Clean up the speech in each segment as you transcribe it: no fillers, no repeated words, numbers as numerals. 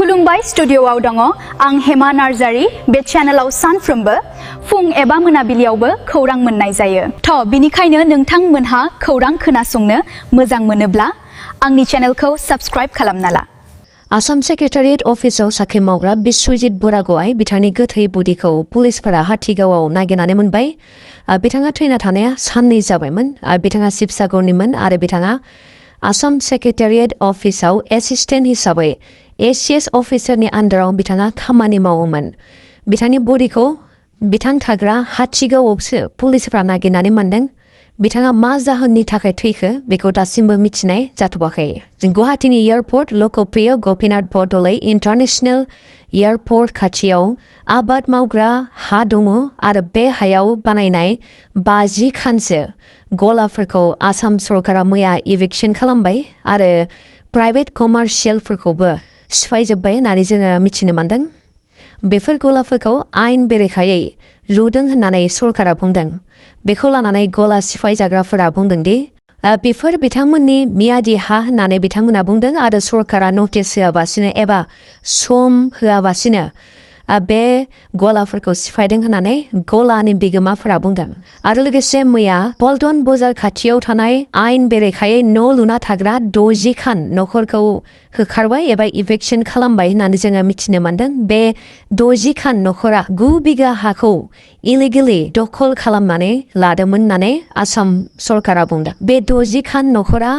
खुलुमबाय स्टुडिय'आव दङ आं हेमा नार्जारी बे चेनेलाव सानफ्रोमबो फुं एबा मोनाबिलियावबो खौरां मोननाय जायो। बिनिखायनो नोंथांमोनहा खौरां खोनासंनो मोजां मोनोब्ला आंनि चेनेलखौ साबस्क्राइब खालामना ला। आसाम सेक्रेटारियेट अफिसाव साख्रि मावग्रा बिश्वजित बराग'आइ बिथांनि गोथै बडिखौ पुलिसफोरा हाथिगावआव नागिरनानै मोनबाय। बिथाङा थैना थानाया साननै जाबायमोन। बिथाङा शिबसागरनिमोन आरो बिथाङा आसाम सेक्रेटारियेट अफिसाव एसिस्टेन्ट हिसाबै एसिएस अफिसारनि आन्डाराव बिथाङा खामानि मावोमोन। बिथांनि बडिखौ बिथां थाग्रा हाथिगावआवसो पुलिसफोरा नागिरनानै मोनदों। बिथाङा मा जाहोननि थाखाय थैखो बेखौ दासिमबो मिथिनाय जाथ'वाखै। गुवाहाटीनि एयारपर्ट लोकप्रिय गपिनाथ बरदलै इन्टारनेशनेल एयारपर्ट खाथियाव आबाद मावग्रा हा दङ आरो बे हायाव बानायनाय 50 खानसो गलाफोरखौ आसाम सरकारा मैया इभिक्सन खालामबाय आरो प्राइभेट कमार्शियेलफोरखौबो सिफायजोब्बाय होननानै जोङो मिथिनो मोनदों। बेफोर गलाफोरखौ आयेन बेरेखायै लुदों होननानै सरकारा बुंदों। बेखौ लानानै गला सिफायजाग्राफोरा बुंदों दि बेफोर बिथांमोननि मियादि हा होननानै बिथांमोना बुंदों आरो सरकारा नटिस होआबासिनो एबा सम होआबासिनो बे गलाफोरखौ सिफायदों होननानै गलानि बिगोमाफोरा बुंदों। आरो लोगोसे मैया पल्टन बाजार खाथियाव थानाय आयेन बेरेखायै न' लुना थाग्रा 60 खान न'खरखौ होखारबाय एबा इभिक्सन खालामबाय होननानै जोङो मिथिनो मोनदों। बे 60 खान न'खरा 9 बिगा हाखौ इलिगेलि दखल खालामनानै लादोंमोन होननानै आसाम सरकारा बुंदों। बे 60 खान न'खरा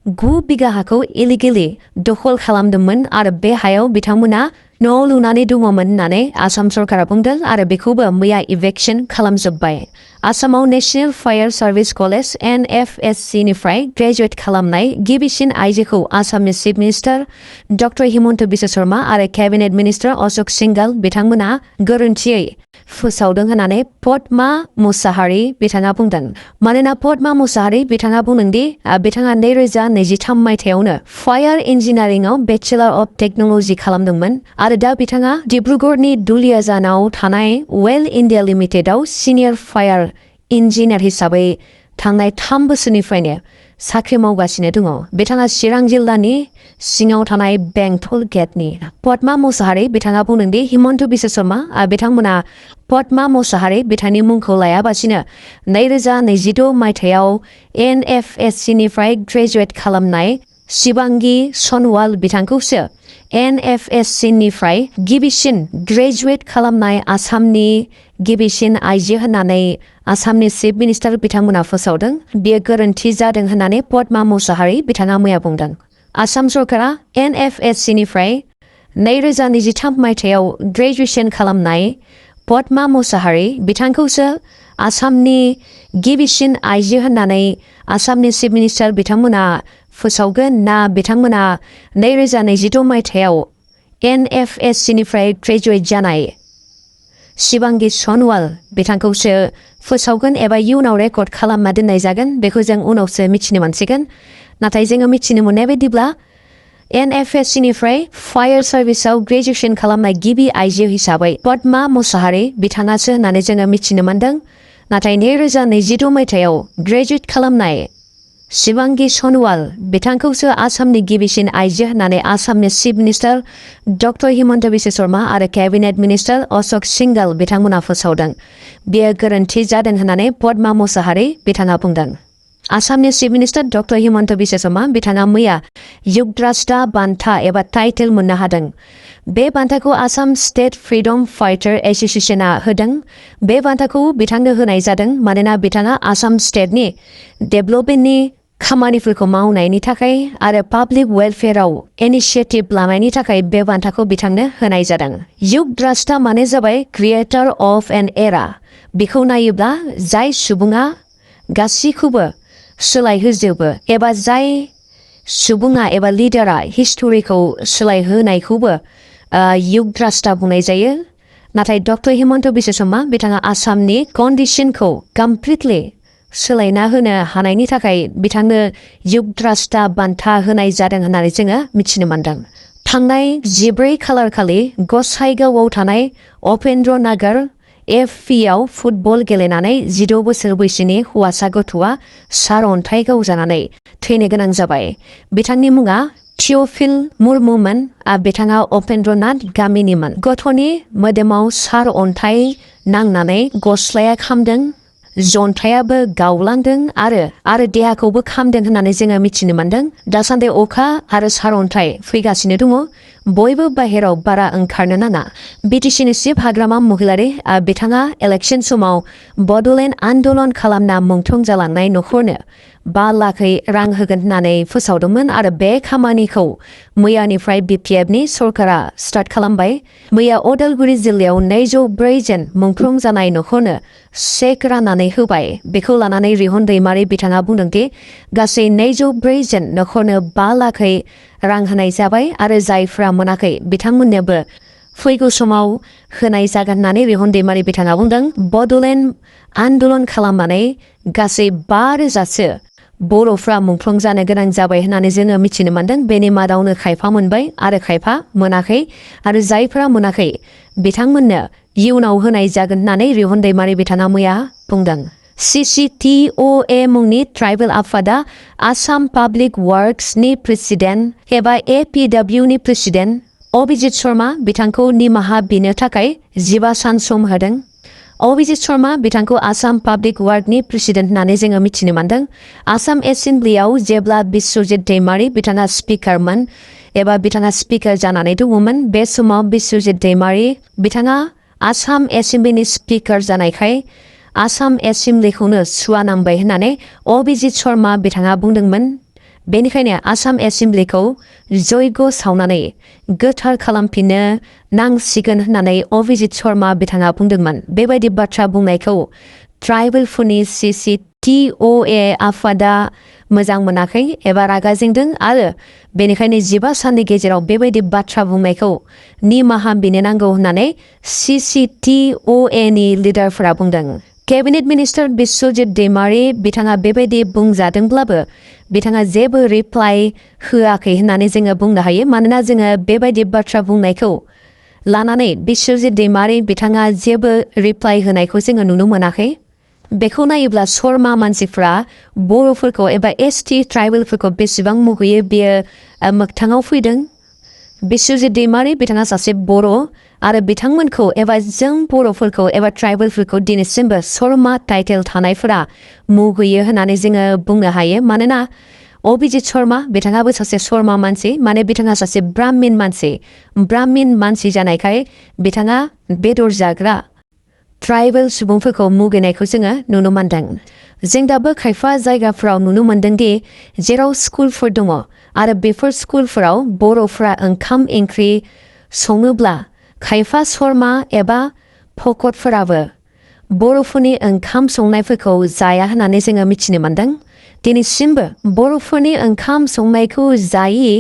9 बिगा हाखौ इलिगेलि दखल खालामदोंमोन आरो बे हायाव बिथांमोना न' लुनानै दङमोन होननानै आसाम सरकारा बुंदों आरो बेखौबो मैया इभिक्सन खालामजोब्बाय। आसामाव national fire service college NFSC निफ्राय ग्रेजुवेट खालामनाय गिबिसिन आइजोखौ आसामनि chief minister doctor Himanta Biswa Sharma आरो केबिनेट मिनिस्टार अशोक सिंघाल बिथांमोना गोरोन्थियै फोसावदों होननानै पद्मा मुसाहारि बिथाङा बुंदों। मानोना पद्मा मुसाहारि बिथाङा बुंदों दि बिथाङा 2023 मायथाइयावनो फायार इन्जिनियारिंआव बेचेलर अफ टेक्न'लजि खालामदोंमोन आरो दा बिथाङा डिब्रुगड़नि दुलियाजानाव थानाय वेल इन्डिया लिमिटेडआव सिनियर फायार इन्जिनियार हिसाबै थांनाय 3 बोसोरनिफ्रायनो साख्रि मावगासिनो दङ। बिथाङा चिरां जिल्लानि सिङाव थानाय बेंटल गेटनि। पद्मा मुसाहारि बिथाङा बुंदों दि हिमन्त बिश्व शर्मा बिथांमोना पद्मा मुसाहारि बिथांनि मुंखौ लायाबासिनो 2026 मायथाइयाव NFSC निफ्राय ग्रेजुवेट खालामनाय शिबांगी सनवाल बिथांखौसो NFSC निफ्राय गिबिसिन ग्रेजुवेट खालामनाय आसामनि गिबिसिन आइजो होननानै आसामनि चिफ मिनिस्टार बिथांमोना फोसावदों। बेयो गोरोन्थि जादों होननानै पद्मा मुसाहारि बिथाङा मैया बुंदों। आसाम सरकारा NFSC निफ्राय 2023 मायथाइयाव ग्रेजुवेसन खालामनाय पद्मा मुसाहारि बिथांखौसो आसामनि गिबिसिन आइजो होननानै आसामनि चिफ मिनिस्टार बिथांमोना फोसावगोन ना बिथांमोना 2022 मायथाइयाव NFSC निफ्राय ग्रेजुवेट जानाय शिबांगी सनवाल बिथांखौसो फोसावगोन एबा इयुनाव रेकर्ड खालामना दोननाय जागोन बेखौ जों उनावसो मिथिनो मोनसिगोन। नाथाय जोङो मिथिनो मोननाय बायदिब्ला NFSC निफ्राय फायार सार्भिसाव ग्रेजुवेसन खालामनाय गिबि आइजो हिसाबै पद्मा मुसाहारि बिथाङासो होननानै जोङो मिथिनो मोनदों। नाथाय 2022 मायथाइयाव ग्रेजुवेट खालामनाय शिबांगी सनवाल बिथांखौसो आसामनि गिबिसिन आइजो होननानै आसामनि chief minister doctor Himanta Biswa Sharma आरो केबिनेट मिनिस्टार अशोक सिंघाल बिथांमोना फोसावदों। बेयो गोरोन्थि जादों होननानै पद्मा मुसाहारि बिथाङा बुंदों। आसामनि chief minister doctor Himanta Biswa Sharma बिथाङा मैया युगद्राष्टा बान्था एबा टाइटेल मोननो हादों। बे बान्थाखौ आसाम स्टेट फ्रीडम फाइटार एस'सिएशना होदों। बे बान्थाखौ बिथांनो होनाय जादों मानोना बिथाङा आसाम स्टेटनि डेभेलपमेन्टनि खामानिफोरखौ मावनायनि थाखाय आरो पाब्लिक वेलफेयाराव इनिशिएटिभ लानायनि थाखाय बे बान्थाखौ बिथांनो होनाय जादों। युगद्राष्टा माने जाबाय क्रिएटर अफ एन एरा। बेखौ नायोब्ला जाय सुबुङा गासैखौबो सोलायहोजोबो एबा जाय सुबुङा एबा लिडारा हिस्टरिखौ सोलायहोनायखौबो युगद्राष्टा बुंनाय जायो। नाथाय डक्टर हिमन्त बिश्व शर्मा बिथाङा आसामनि कन्डिशनखौ कमप्लिटलि सोलायना होनो हानायनि थाखाय बिथांनो युगद्राष्टा बान्था होनाय जादों होननानै जोङो मिथिनो मोनदों। थांनाय 14 खालार खालि गसाइगावआव थानाय उपेन्द्र नागार FPआव फुटबल गेलेनानै 16 बोसोर बैसोनि हौवासा गथ'आ सारअन्थाइ गावजानानै थैनो गोनां जाबाय। बिथांनि मुङा थिय'फिल मुर्मुमोन बिथाङा उपेन्द्रनाथ गामिनिमोन। गथ'नि मोदोमाव सार अन्थाइ नांनानै गस्लाया खामदों, जन्थायाबो गावलांदों आरो देहाखौबो खामदों होननानै जोङो मिथिनो मोन्दों। दासान्दि अखा आरो सारअन्थाइ फैगासिनो दङ, बयबो बाहेराव बारा ओंखारनो नाङा। बिटिसिनि चिफ हाग्रामा महिलारी बिथाङा इलेक्सन समाव बड'लेण्ड आन्दलन खालामना मुंख्लं जालांनाय नखरनो 5 लाखै रां होगोन होननानै फोसावदोंमोन आरो बे खामानिखौ मैयानिफ्राय बिपिएफनि सरकारा स्टार्ट खालामबाय। मैया उदालगुरि जिल्लायाव 204 जन मुंख्लं जानाय नखरनो चेक राननानै होबाय। बेखौ लानानै रिहन दैमारि बिथाङा बुंदोंदि गासै 204 जन नखरनो 5 लाखै रां होनाय जाबाय आरो जायफ्रा मोनाखै बिथांमोननोबो फैगौ समाव होनाय जागोन होननानै रिहन दैमारि बिथाङा बुंदों। बड'लेण्ड आन्दलन खालामनानै गासै 5,000सो बर'फ्रा मुंख्लं जानो गोनां जाबाय होननानै जोङो मिथिनो मोन्दों। बेनि मादावनो खायफा मोनबाय आरो खायफा मोनाखै आरो जायफ्रा मोनाखै बिथांमोननो इयुनाव होनाय जागोन होननानै रिहन दैमारि बिथाङा मैया बुंदों। CCTOA मुंनि ट्राइबेल आफादा आसाम पाब्लिक वर्क्सनि प्रेसिडेन्ट एबा APWनि प्रेसिडेन्ट अभिजित शर्मा बिथांखौ निमाहा बिनो थाखाय 15 सान सम होदों। अभिजित शर्मा बिथांखौ आसाम पाब्लिक वर्कनि प्रेसिडेन्ट होननानै जोङो मिथिनो मोन्दों। आसाम एसेम्ब्लियाव जेब्ला बिश्वजित दैमारि बिथाङा स्पिकारमोन एबा बिथाङा स्पिकार जानानै दङमोन, बे समाव बिश्वजित दैमारि बिथाङा आसाम एसेम्ब्लिनि स्पिकार जानायखाय आसाम एसेम्ब्लिखौनो सुवा नांबाय होननानै अभिजित शर्मा बिथाङा बुंदोंमोन। बेनिखायनो आसाम एसेम्ब्लिखौ जयग' सावनानै गोथार खालामफिननो नांसिगोन होननानै अभिजित शर्मा बिथाङा बुंदोंमोन। बेबायदि बाथ्रा बुंनायखौ ट्राइबेलफोरनि CCTOA आफादा मोजां मोनाखै एबा रागा जोंदों आरो बेनिखायनो 15 साननि गेजेराव बेबायदि बाथ्रा बुंनायखौ निमाहा बिनो नांगौ होननानै CCTOAनि लिडारफोरा बुंदों। केबिनेट मिनिस्टार बिश्वजित दैमारि बिथाङा बेबायदि बुंजादोंब्लाबो बिथाङा जेबो रिप्लाइ होआखै होननानै जोङो बुंनो हायो। मानोना जोङो बेबायदि बाथ्रा बुंनायखौ लानानै बिश्वजित दैमारि बिथाङा जेबो रिप्लाइ होनायखौ जोङो नुनो मोनाखै। बेखौ नायोब्ला शर्मा मानसिफ्रा बर'फोरखौ एबा ST ट्राइबेलफोरखौ बेसेबां मुगैयो बेयो मोगथाङाव फैदों। बिश्वजित दैमारि बिथाङा सासे बर' आरो बिथांमोनखौ एबा जों बर'फोरखौ एबा ट्राइबेलफोरखौ दिनैसिमबो शर्मा टाइटेल थानायफोरा मुगैयो होननानै जोङो बुंनो हायो। मानोना अभिजित शर्मा बिथाङाबो सासे शर्मा मानसि, माने बिथाङा सासे ब्राह्मिन मानसि जानायखाय बिथाङा बेदर जाग्रा ट्राइबेल सुबुंफोरखौ मुगैनायखौ जोङो नुनो मोन्दों। जों दाबो खायफा जायगाफोराव नुनो मोन्दोंदि जेराव स्कुलफोर दङ आरो बेफोर स्कुलफोराव बर'फ्रा ओंखाम ओंख्रि सङोब्ला खायफा शर्मा एबा भकतफोराबो बर'फोरनि ओंखाम संनायफोरखौ जाया होननानै जोङो मिथिनो मोन्दों। दिनैसिमबो बर'फोरनि ओंखाम संनायखौ जायि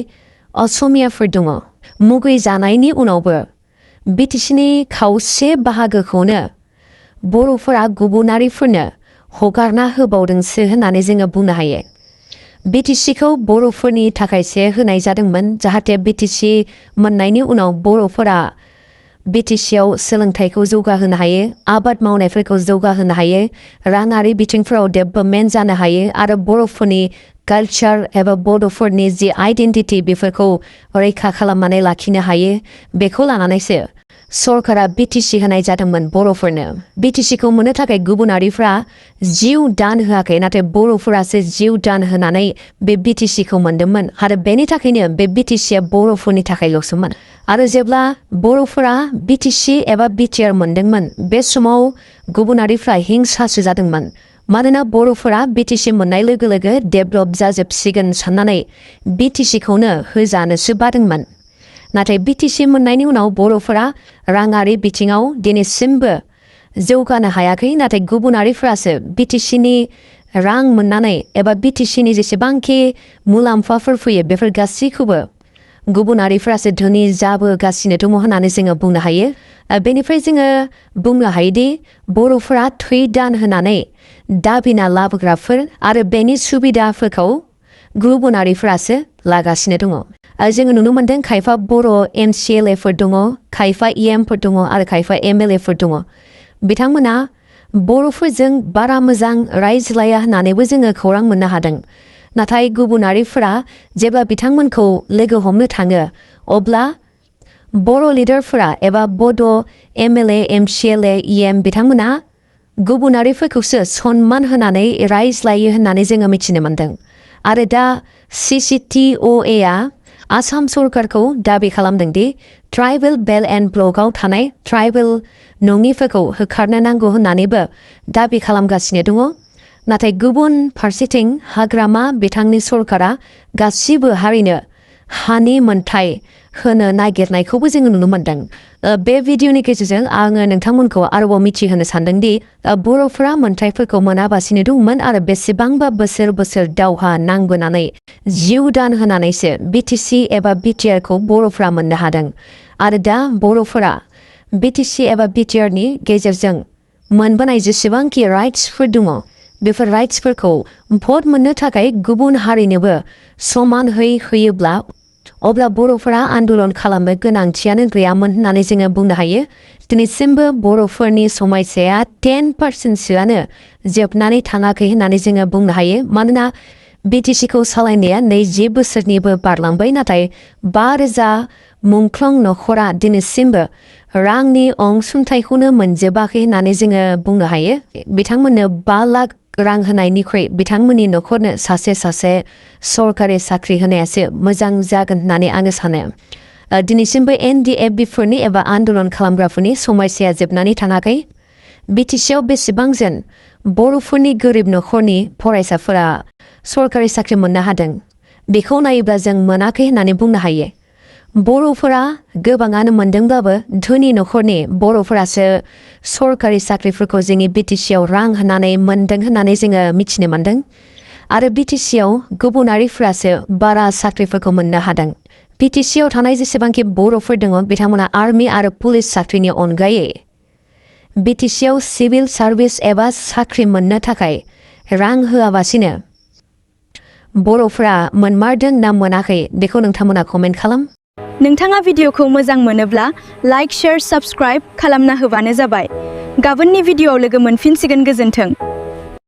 असमियाफोर दङ। मुगै जानायनि उनावबो बिटिसिनि खावसे बाहागोखौनो बर'फोरा गुबुनारिफोरनो हगारना होबावदोंसो होननानै जोङो बुंनो हायो। बिटिसिखौ बर'फोरनि थाखायसो होनाय जादोंमोन, जाहाथे बिटिसि मोननायनि उनाव बर'फोरा बिटिसियाव सोलोंथाइखौ जौगाहोनो हायो, आबाद मावनायफोरखौ जौगाहोनो हायो, राङारि बिथिंफोराव डेभेलपमेन्ट जानो हायो आरो बर'फोरनि कालचार एबा बर'फोरनि जि आइडेन्टिटि बेफोरखौ रैखा खालामनानै लाखिनो हायो। बेखौ लानानैसो सरकारा बिटिसि होनाय जादोंमोन बर'फोरनो। बिटिसिखौ मोननो थाखाय गुबुनारिफ्रा जिउ दान होआखै, नाथाय बर'फोरासो जिउ दान होनानै बे बिटिसिखौ मोन्दोंमोन आरो बेनि थाखायनो बे बिटिसिया बर'फोरनि थाखायल'सोमोन। आरो जेब्ला बर'फोरा बिटिसि एबा BTR मोन्दोंमोन, बे समाव गुबुनारिफ्रा हिंसासो जादोंमोन। मानोना बर'फोरा बिटिसि मोननाय लोगो लोगो डेभेलप जाजोबसिगोन साननानै बिटिसिखौनो होजानोसो बादोंमोन। नाथाय बिटिसि मोननायनि उनाव बर'फोरा राङारि बिथिङाव दिनैसिमबो जौगानो हायाखै, नाथाय गुबुनारिफ्रासो बिटिसिनि रां मोननानै एबा बिटिसिनि जेसेबांखि मुलाम्फाफोर फैयो बेफोर गासैखौबो गुबुनारिफ्रासो धोनि जाबोगासिनो दङ होननानै जोङो बुंनो हायो। बेनिफ्राय जोङो बुंनो हायोदि बर'फोरा थै दान होनानै दाबिना लाबोग्राफोर आरो बेनि सुबिदाफोरखौ गुबुनारिफ्रासो लागासिनो दङ। जोङो नुनो मोन्दों खायफा बर' MCLAफोर दङ, खायफा EMफोर दङ आरो खायफा MLAफोर दङ। बिथांमोना बर'फोरजों बारा मोजां रायज्लाया होननानैबो जोङो खौरां मोननो हादों। नाथाय गुबुनारिफोरा जेब्ला बिथांमोनखौ लोगो हमनो थाङो अब्ला बर' लिडारफोरा एबा बड' MLA MCLA EM बिथांमोना गुबुनारिफोरखौसो सनमान होनानै रायज्लायो होननानै जोङो मिथिनो मोन्दों आरो दा CCTOA आ आसाम सरकारखौ दाबि खालामदों दि ट्राइबेल बेल एन्ड ब्लकआव थानाय ट्राइबेल नङिफोरखौ होखारनो नांगौ होननानैबो दाबि खालामगासिनो दङ नाथाय गुबुन फारसेथिं हाग्रामा बिथांनि सरकारा गासिबो हारिनो हानि मोनथाय होनो नागिरनायखौबो जोङो नुनो मोन्दों बे भिडिअनि गेजेरजों आङो नोंथांमोनखौ आरोबाव मिथिहोनो सानदोंदि बर'फोरा मोनथायफोरखौ मोनाबासिनो दंमोन आरो बेसेबांबा बोसोर दावहा नांबोनानै जिउ दान होनानैसो BTC एबा BTR खौ बर'फोरा मोननो हादों आरो दा बर'फोरा BTC एबा BTR नि गेजेरजों मोनबोनाय जेसेबांखि राइट्सफोर दङ बेफोर राइट्सफोरखौ भट मोननो थाखाय गुबुन हारिनोबो समान होयोब्ला अब्ला बर'फोरा आन्दोलन खालामनो गोनांथियानो गैयामोन होननानै जोङो बुंनो हायो दिनैसिमबो बर'फोरनि समस्याया 10%सोआनो जोबनानै थाङाखै होननानै जोङो बुंनो हायो मानोना BTC खौ सालायनाया 20 बोसोरनिबो बारलांबाय नाथाय 5,000 मुंख्लं नखरा दिनैसिमबो रांनि अनसुंथाइखौनो मोनजोबाखै होननानै जोङो बुंनो हायो बिथांमोननो 5 लाख रां होनायनिख्रुइ बिथांमोननि नखरनो सासे सरकारि साख्रि होनायासो मोजां जागोन होननानै आङो सानो दिनैसिमबो NDFB फोरनि एबा आन्दोलन खालामग्राफोरनि समस्याया जोबनानै थाङाखै BTC आव बेसेबांजोन बर'फोरनि गोरिब नखरनि फरायसाफोरा सरकारि साख्रि मोननो हादों बेखौ नायोब्ला जों मोनाखै होननानै बुंनो हायो बर'फोरा गोबाङानो मोनदोंब्लाबो धोनि नखरनि बर'फोरासो सरकारि साख्रिफोरखौ जोंनि BTC आव रां होनानै मोनदों होननानै जोङो मिथिनो मोन्दों आरो BTC आव गुबुनारिफोरासो बारा साख्रिफोरखौ मोननो हादों BTC आव थानाय जेसेबांखि बर'फोर दङ बिथांमोना आर्मि आरो पुलिस साख्रिनि अनगायै BTC आव सिभिल सार्भिस एबा साख्रि मोननो थाखाय रां होआबासिनो बर'फोरा मोनमारदों ना मोनाखै बेखौ नोंथांमोना कमेन्ट खालाम नोंथाङा भिडिअखौ मोजां मोनोब्ला लाइक शेयार साबस्क्राइब खालामना होबानो जाबाय गाबोननि भिडिअआव लोगो मोनफिनसिगोन गोजोन्थों